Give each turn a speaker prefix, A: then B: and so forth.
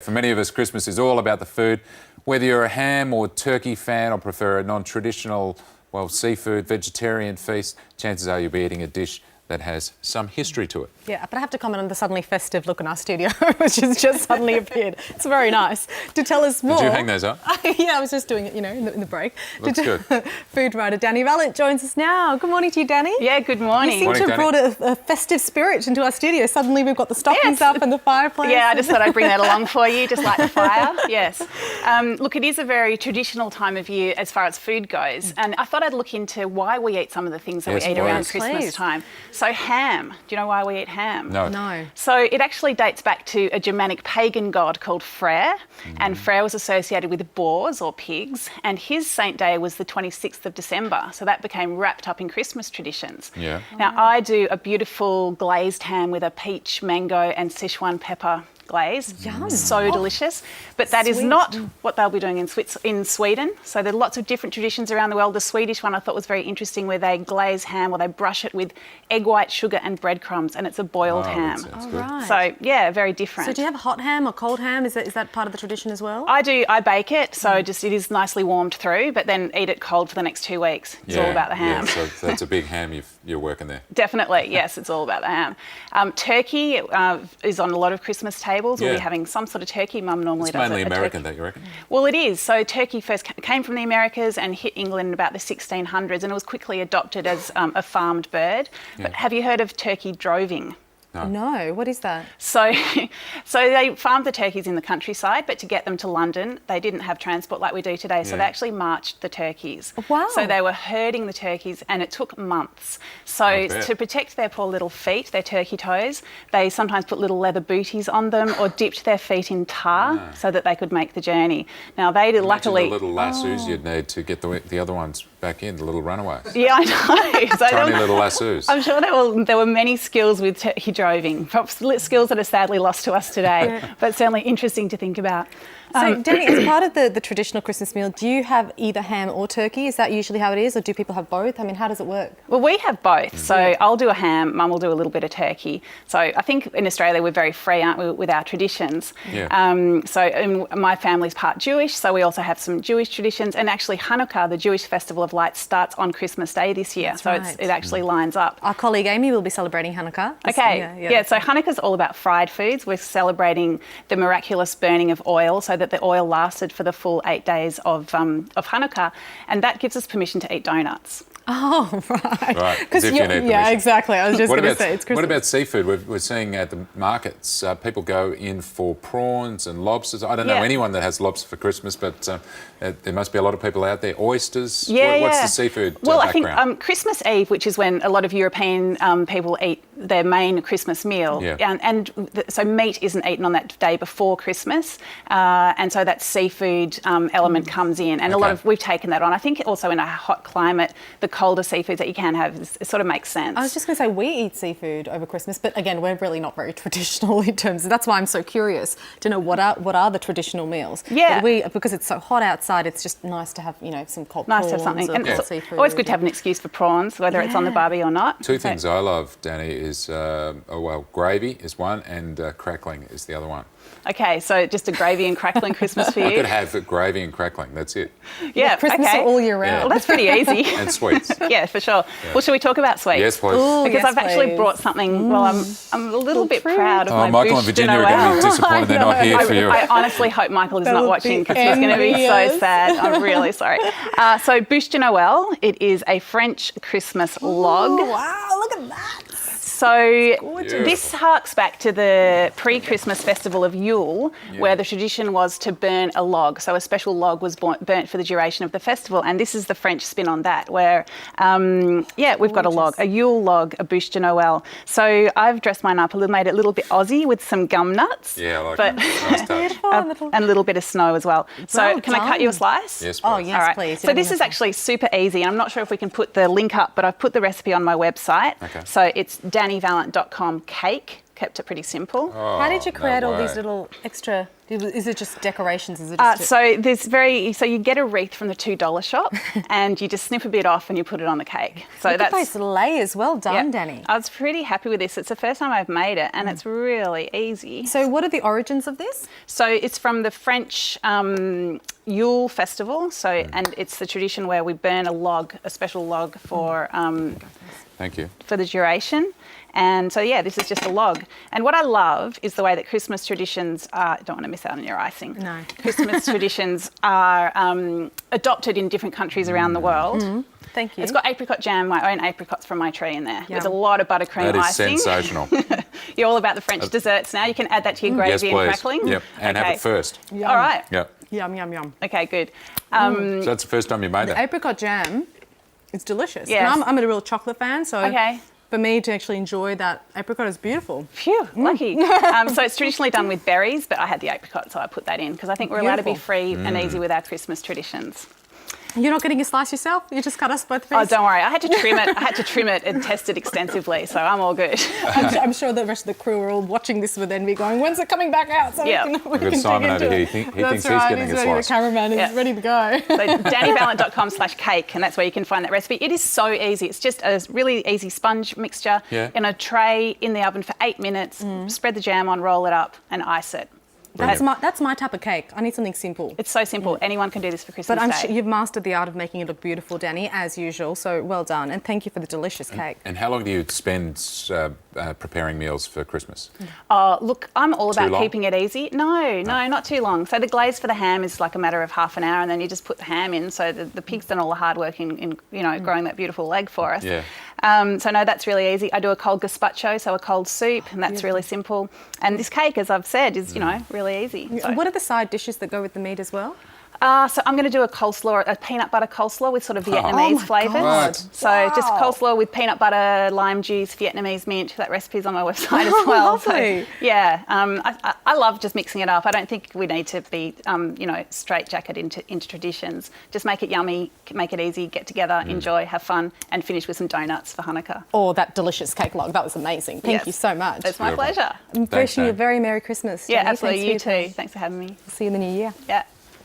A: For many of us, Christmas is all about the food. Whether you're a ham or turkey fan or prefer a non-traditional, well, seafood, vegetarian feast, chances are you'll be eating a dish that has some history to it.
B: Yeah, but I have to comment on the suddenly festive look in our studio, which has just suddenly appeared. It's very nice. To tell us more...
A: Did you hang those up?
B: Yeah, I was just doing it, you know, in the break.
A: Looks good.
B: Food writer Dani Valent joins us now. Good morning to you, Dani.
C: Yeah, good morning.
B: You seem to have brought a festive spirit into our studio. Suddenly we've got the stockings up and the fireplace.
C: Yeah, I just thought I'd bring that along for you, just like the fire. Yes. Look, it is a very traditional time of year as far as food goes, and I thought I'd look into why we eat some of the things that we eat around Christmas time. So ham. Do you know why we eat ham?
B: No.
C: So it actually dates back to a Germanic pagan god called Freyr, and Freyr was associated with boars or pigs, and his saint day was the 26th of December, so that became wrapped up in Christmas traditions.
A: Yeah.
C: Now, I do a beautiful glazed ham with a peach, mango and Sichuan pepper glaze.
B: Yum.
C: So delicious. But that is not what they'll be doing in Sweden. So there are lots of different traditions around the world. The Swedish one I thought was very interesting, where they glaze ham or they brush it with egg white, sugar and breadcrumbs, and it's a boiled ham.
B: Oh, right.
C: So, yeah, very different.
B: So do you have hot ham or cold ham? Is that part of the tradition as well?
C: I do. I bake it, so it is nicely warmed through, but then eat it cold for the next 2 weeks. It's all about the ham.
A: Yeah, so that's a big ham you're working there.
C: Definitely, yes, it's all about the ham. Turkey is on a lot of Christmas tables. We'll be having some sort of turkey. Mum normally does it.
A: It's mainly American, don't you reckon?
C: Well, it is. So turkey first came from the Americas and hit England in about the 1600s, and it was quickly adopted as a farmed bird. But have you heard of turkey droving?
B: No, what is that?
C: So they farmed the turkeys in the countryside, but to get them to London, they didn't have transport like we do today, so they actually marched the turkeys.
B: Wow.
C: So they were herding the turkeys, and it took months. So to protect their poor little feet, their turkey toes, they sometimes put little leather booties on them or dipped their feet in tar so that they could make the journey. Now, they did luckily...
A: the little lassos you'd need to get the other ones back in, the little runaways.
C: Yeah, I know. So
A: tiny little lassos.
C: I'm sure there were many skills with turkey droving, perhaps skills that are sadly lost to us today, but certainly interesting to think about.
B: So, Dani, as part of the traditional Christmas meal, do you have either ham or turkey? Is that usually how it is, or do people have both? I mean, how does it work?
C: Well, we have both. So I'll do a ham, Mum will do a little bit of turkey. So I think in Australia we're very free, aren't we, with our traditions?
A: Yeah.
C: My family's part Jewish, so we also have some Jewish traditions. And actually Hanukkah, the Jewish festival of lights, starts on Christmas Day this year. It actually lines up.
B: Our colleague Amy will be celebrating Hanukkah.
C: Okay, so Hanukkah's all about fried foods. We're celebrating the miraculous burning of oil so that the oil lasted for the full 8 days of Hanukkah, and that gives us permission to eat donuts.
B: Oh, right.
A: Right, as if you need permission.
B: Yeah, exactly. I was just going to say, it's Christmas.
A: What about seafood? We're seeing at the markets, people go in for prawns and lobsters. I don't know anyone that has lobster for Christmas, but there must be a lot of people out there. Oysters? What's the seafood
C: Well,
A: background?
C: I think Christmas Eve, which is when a lot of European people eat their main Christmas meal, so meat isn't eaten on that day before Christmas, and so that seafood element comes in, and we've taken that on. I think also in a hot climate, the colder seafoods that you can have, it sort of makes sense.
B: I was just going to say, we eat seafood over Christmas, but again, we're really not very traditional in terms of, that's why I'm so curious to know what are the traditional meals.
C: Yeah.
B: But because it's so hot outside, it's just nice to have, some cold prawns.
C: Nice to have something. And it's
B: seafood.
C: Always good to have an excuse for prawns, whether it's on the barbie or not.
A: Two things I love, Dani, is, gravy is one and crackling is the other one.
C: Okay, so just a gravy and crackling Christmas for you?
A: I could have gravy and crackling, that's it.
C: Yeah,
B: Christmas all year round.
C: Well, that's pretty easy.
A: And sweets.
C: Yeah, for sure. Yeah. Well, should we talk about sweets?
A: Yes, please.
B: Ooh,
C: because I've actually brought something, I'm a little bit proud of my
A: Michael
C: Buche
A: and
C: de
A: Virginia
C: Noel.
A: are going to be disappointed they're not here for you.
C: I honestly hope Michael is not watching, because he's going to be so sad. I'm really sorry. So Buche de Noel, it is a French Christmas log.
B: Wow, look at that.
C: So this harks back to the pre-Christmas festival of Yule, where the tradition was to burn a log. So a special log was burnt for the duration of the festival. And this is the French spin on that, where, we've got a log, a Yule log, a Buche de Noel. So I've dressed mine up, made it a little bit Aussie with some gum nuts.
A: Yeah, I like that. Nice touch.
C: And a little bit of snow as well. So can I cut you a slice?
A: Yes, please.
B: Oh, yes,
C: all right.
B: Please.
C: So this is actually super easy. I'm not sure if we can put the link up, but I've put the recipe on my website.
A: Okay.
C: So it's danivalent.com cake. Kept it pretty simple.
B: How did you create all these little extra Is it just decorations? Is it just
C: So you get a wreath from the $2 shop and you just snip a bit off and you put it on the cake. So
B: look at those layers. Well done,
C: yeah.
B: Dani.
C: I was pretty happy with this. It's the first time I've made it and it's really easy.
B: So what are the origins of this?
C: So it's from the French Yule festival. So and it's the tradition where we burn a special log for
A: Thank you.
C: for the duration. And so, yeah, this is just a log. And what I love is the way that Christmas traditions are, don't want to miss out on your icing.
B: No.
C: Christmas traditions are adopted in different countries around the world.
B: Thank you.
C: It's got apricot jam, my own apricots from my tree in there.
B: Yum.
C: There's a lot of buttercream
A: That is
C: icing.
A: sensational.
C: You're all about the French desserts now. You can add that to your gravy
A: Yes,
C: and
A: please.
C: crackling.
A: Yep, and have it first.
C: All right.
A: Yep.
B: Yum, yum, yum.
C: Okay, good.
A: So that's the first time you made that?
B: Apricot jam, it's delicious.
C: Yes.
B: And I'm a real chocolate fan, so
C: Okay.
B: for me to actually enjoy that apricot is beautiful.
C: Phew, lucky. So it's traditionally done with berries, but I had the apricot, so I put that in because I think we're allowed to be
B: Beautiful.
C: free and easy with our Christmas traditions.
B: You're not getting a slice yourself? You just cut us both
C: Oh,
B: pieces?
C: don't worry. I had to trim it. I had to trim it and test it extensively, so I'm all good.
B: I'm sure the rest of the crew are all watching this with envy going, when's it coming back out? So
C: Yeah.
B: we
A: We've
B: can
A: got
B: dig
A: Simon
B: into
A: over
B: it.
A: here. He
B: That's
A: thinks he's
B: right.
A: getting
B: He's
A: a
B: ready,
A: slice.
B: the cameraman is
C: Yeah.
B: ready to go.
C: So DaniValent.com/cake, and that's where you can find that recipe. It is so easy. It's just a really easy sponge mixture in a tray in the oven for 8 minutes. Spread the jam on, roll it up, and ice it.
B: That's my type of cake. I need something simple.
C: It's so simple. Anyone can do this for Christmas
B: But I'm
C: Day.
B: sure you've mastered the art of making it look beautiful, Dani, as usual. So well done. And thank you for the delicious cake.
A: And how long do you spend preparing meals for Christmas?
C: Look, I'm all about
A: long?
C: keeping it easy. No, not too long. So the glaze for the ham is like a matter of half an hour, and then you just put the ham in. So the pig's done all the hard work in growing that beautiful leg for us.
A: Yeah.
C: So no, that's really easy. I do a cold gazpacho, so a cold soup, and that's really simple. And this cake, as I've said, is really easy. So.
B: What are the side dishes that go with the meat as well?
C: So I'm going to do a coleslaw, a peanut butter coleslaw with sort of Vietnamese flavours.
A: God.
C: So just coleslaw with peanut butter, lime juice, Vietnamese mint. That recipe's on my website as well.
B: Lovely.
C: So, yeah, I love just mixing it up. I don't think we need to be, straitjacketed into traditions. Just make it yummy, make it easy, get together, enjoy, have fun, and finish with some donuts for Hanukkah.
B: Oh, that delicious cake log. That was amazing. Thank
C: Yes.
B: you so much.
C: It's my
A: Beautiful.
C: pleasure.
B: I'm wishing you a
A: Dan.
B: very Merry Christmas.
C: Yeah,
B: Dani.
C: absolutely.
B: Thanks for
C: You
B: your
C: too.
B: time.
C: Thanks for having me.
B: See you in the new year.
C: Yeah.